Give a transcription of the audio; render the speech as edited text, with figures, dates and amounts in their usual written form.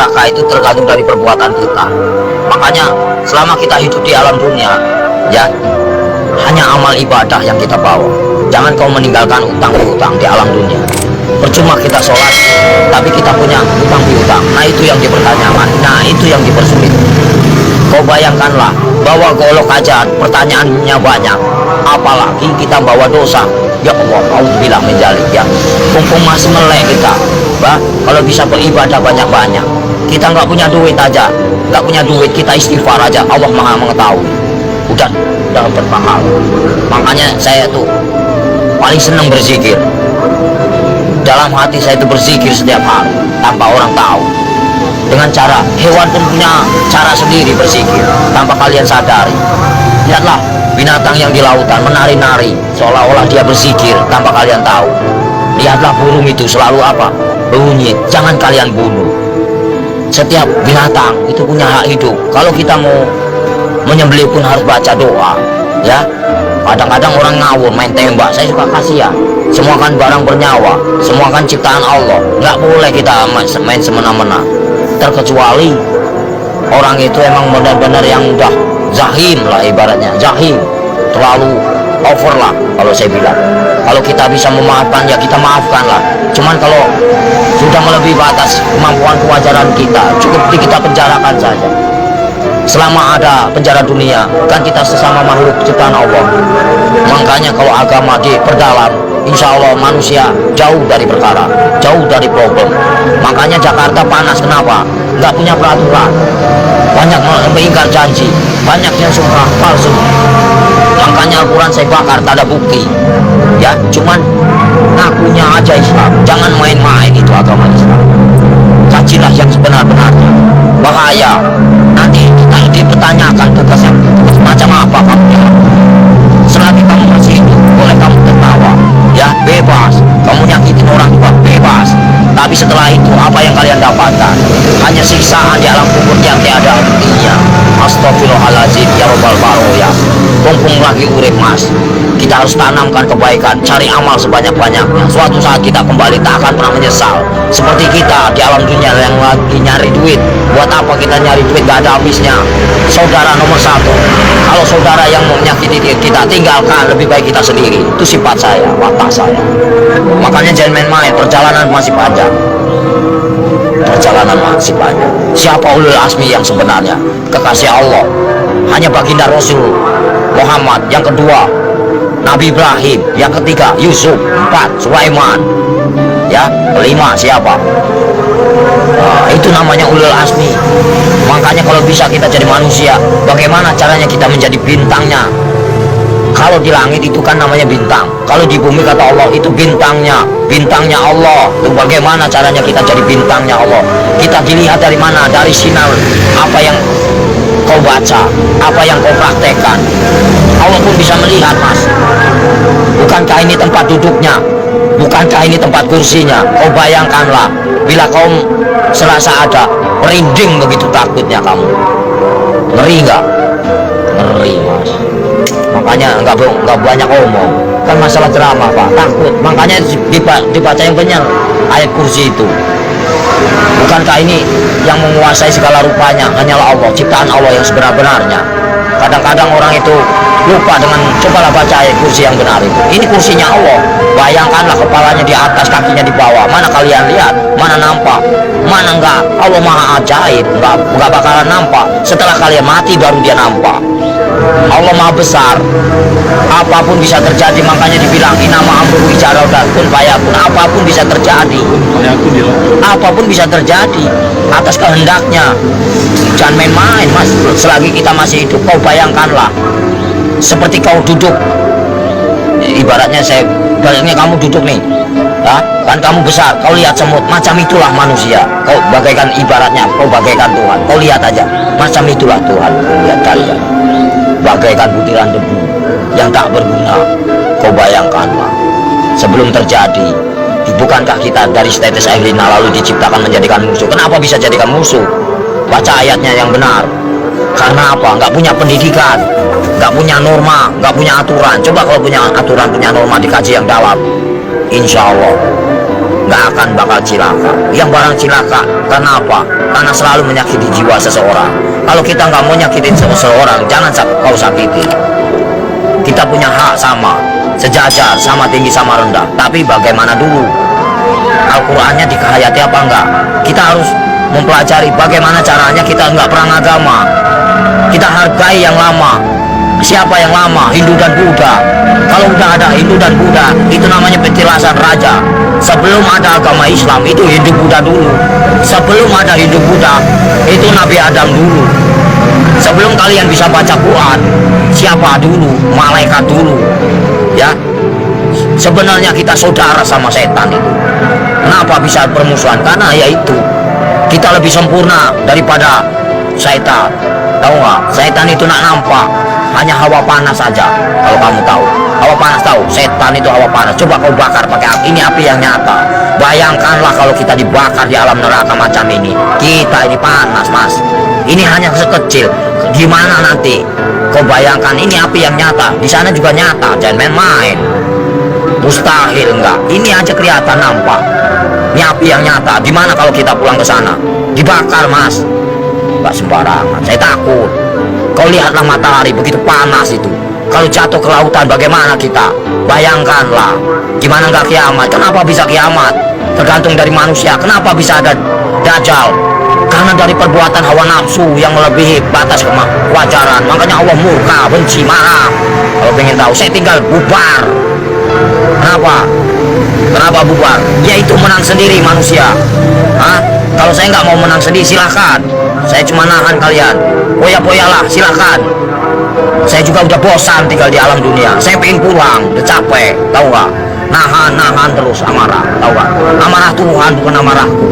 neraka itu tergantung dari perbuatan kita. Makanya selama kita hidup di alam dunia, ya, hanya amal ibadah yang kita bawa. Jangan kau meninggalkan utang piutang di alam dunia. Percuma kita sholat, tapi kita punya utang piutang. Nah itu yang dipertanyakan, nah itu yang dipersulit. Kau bayangkanlah, bawa golok aja pertanyaannya banyak, apalagi kita bawa dosa. Ya Allah, auzubillah min dzalik, ya. Mumpung masih melek kita, bah, kalau bisa beribadah banyak-banyak. Kita nggak punya duit aja, nggak punya duit, kita istighfar aja, Allah Maha mengetahui. Udah dapat pahala. Makanya saya tuh paling senang berzikir. Dalam hati saya itu berzikir setiap hari tanpa orang tahu. Dengan cara, hewan pun punya cara sendiri berzikir tanpa kalian sadari. Lihatlah binatang yang di lautan menari-nari seolah-olah dia berzikir tanpa kalian tahu. Lihatlah burung itu selalu apa? Bunyi, jangan kalian bunuh. Setiap binatang itu punya hak hidup. Kalau kita mau menyembelih pun harus baca doa, ya. Kadang-kadang orang ngawur main tembak, saya suka kasihan. Semua kan barang bernyawa, semua kan ciptaan Allah. Nggak boleh kita main semena-mena. Terkecuali orang itu emang benar-benar yang udah zahim lah, ibaratnya zahim, terlalu over lah kalau saya bilang. Kalau kita bisa memaafkan, ya kita maafkan lah. Cuman kalau sudah melebihi batas kemampuan kewajaran kita, cukup kita penjarakan saja. Selama ada penjara dunia, kan kita sesama makhluk ciptaan Allah. Makanya kalau agama diperdalam, insya Allah manusia jauh dari perkara, jauh dari problem. Makanya Jakarta panas, kenapa? Nggak punya peraturan, banyak mengingkar janji, banyak yang sumpah palsu. Makanya Al-Quran saya bakar, tak ada bukti, ya. Cuman ngakunya aja Islam, jangan main-main itu agama Islam. Kajilah yang sebenar-benarnya. Bahaya nanti kita dipertanyakan tugasnya macam apa kamu. Selagi kamu masih hidup, boleh kamu tertawa, ya, bebas. Kamu nyakitin orang juga bebas. Tapi setelah itu apa yang kalian dapatkan? Hanya siksaan di alam kubur yang tiada artinya. Astagfirullahaladzim, ya Rabbal Baroya. Mumpung lagi urip mas, kita harus tanamkan kebaikan, cari amal sebanyak-banyaknya. Suatu saat kita kembali tak akan pernah menyesal. Seperti kita di alam dunia yang lagi nyari duit. Buat apa kita nyari duit, gak ada habisnya. Saudara nomor satu, kalau saudara yang mau menyakiti kita, tinggalkan, lebih baik kita sendiri. Itu sifat saya, watak saya. Makanya jangan main-main, perjalanan masih panjang. Perjalanan masih panjang. Siapa ulul azmi yang sebenarnya? Kekasih Allah, hanya baginda Rasul Muhammad. Yang kedua Nabi Ibrahim. Yang ketiga Yusuf. 4 Sulaiman. Ya, 5 siapa? Itu namanya ulul azmi. Makanya kalau bisa kita jadi manusia, bagaimana caranya kita menjadi bintangnya? Kalau di langit itu kan namanya bintang, kalau di bumi kata Allah itu bintangnya, bintangnya Allah. Itu bagaimana caranya kita jadi bintangnya Allah? Kita dilihat dari mana? Dari sinar apa yang kau baca, apa yang kau praktekkan. Allah pun bisa melihat mas. Bukankah ini tempat duduknya? Bukankah ini tempat kursinya? Kau bayangkanlah, bila kau serasa ada merinding begitu takutnya kamu. Ngeri nggak? Ngeri mas. Makanya nggak banyak omong, kan masalah ceramah pak, takut. Makanya dibaca yang benar ayat kursi itu. Bukankah ini yang menguasai segala rupanya hanyalah Allah, ciptaan Allah yang sebenar-benarnya. Kadang-kadang orang itu lupa dengan, cobalah baca ayat kursi yang benar itu. Ini kursinya Allah. Bayangkanlah kepalanya di atas, kakinya di bawah. Mana kalian lihat? Mana nampak? Mana enggak? Allah maha ajaib, enggak bakalan nampak. Setelah kalian mati baru dia nampak. Allah maha besar, apapun bisa terjadi. Makanya dibilang inama amruhu idza arada kun fayakun. Apapun bisa terjadi, apapun bisa terjadi atas kehendaknya. Jangan main-main mas. Selagi kita masih hidup, kau bayangkanlah seperti kau duduk, ibaratnya kamu duduk nih, ya, kan kamu besar, kau lihat semut, macam itulah manusia. Kau bagaikan, ibaratnya kau bagaikan Tuhan. Kau lihat aja, macam itulah Tuhan. Lihat kalian, bagaikan butiran debu yang tak berguna. Kau bayangkanlah, sebelum terjadi, bukankah kita dari tetes air lina lalu diciptakan menjadikan musuh? Kenapa bisa jadikan musuh? Baca ayatnya yang benar. Karena apa? Nggak punya pendidikan, nggak punya norma, nggak punya aturan. Coba kalau punya aturan, punya norma, dikaji yang dalam, insya Allah nggak akan bakal cilaka. Yang barang cilaka, kenapa? Karena selalu menyakiti jiwa seseorang. Kalau kita nggak mau nyakitin seseorang, jangan kau sakiti. Kita punya hak sama, sejajar, sama tinggi, sama rendah. Tapi bagaimana dulu? Al-Qur'annya dikehayati apa enggak? Kita harus mempelajari bagaimana caranya. Kita enggak perang agama, kita hargai yang lama. Siapa yang lama? Hindu dan Buddha. Kalau udah ada Hindu dan Buddha, itu namanya petilasan raja. Sebelum ada agama Islam, itu Hindu Buddha dulu. Sebelum ada Hindu Buddha, itu Nabi Adam dulu. Sebelum kalian bisa baca Quran, siapa dulu? Malaikat dulu. Ya, sebenarnya kita saudara sama setan itu. Kenapa bisa bermusuhan? Karena yaitu kita lebih sempurna daripada setan. Tahu nggak? Setan itu nak nampak, hanya hawa panas saja. Kalau kamu tahu, hawa panas tahu. Setan itu hawa panas. Coba kau bakar pakai api. Ini api yang nyata. Bayangkanlah kalau kita dibakar di alam neraka macam ini. Kita ini panas, mas. Ini hanya sekecil. Gimana nanti? Kau bayangkan ini api yang nyata. Di sana juga nyata. Jangan main-main. Mustahil enggak. Ini aja kelihatan nampak. Ini api yang nyata. Gimana kalau kita pulang ke sana? Dibakar, mas. Enggak sembarangan. Saya takut. Kau lihatlah matahari begitu panas itu. Kalau jatuh ke lautan bagaimana kita? Bayangkanlah. Gimana enggak kiamat? Kenapa bisa kiamat? Tergantung dari manusia. Kenapa bisa ada Dajjal? Karena dari perbuatan hawa nafsu yang melebihi batas kewajaran. Makanya Allah murka, benci, marah. Kalau pengen tahu, saya tinggal bubar. Kenapa? Kenapa bubar? Yaitu menang sendiri manusia. Hah? Kalau saya nggak mau menang sendiri, silahkan. Saya cuma nahan kalian. Poya-poyalah, silahkan. Saya juga udah bosan tinggal di alam dunia. Saya pengen pulang, udah capek. Tahu nggak? Nahan terus amarah. Tahu nggak? Amarah Tuhan bukan amarahku.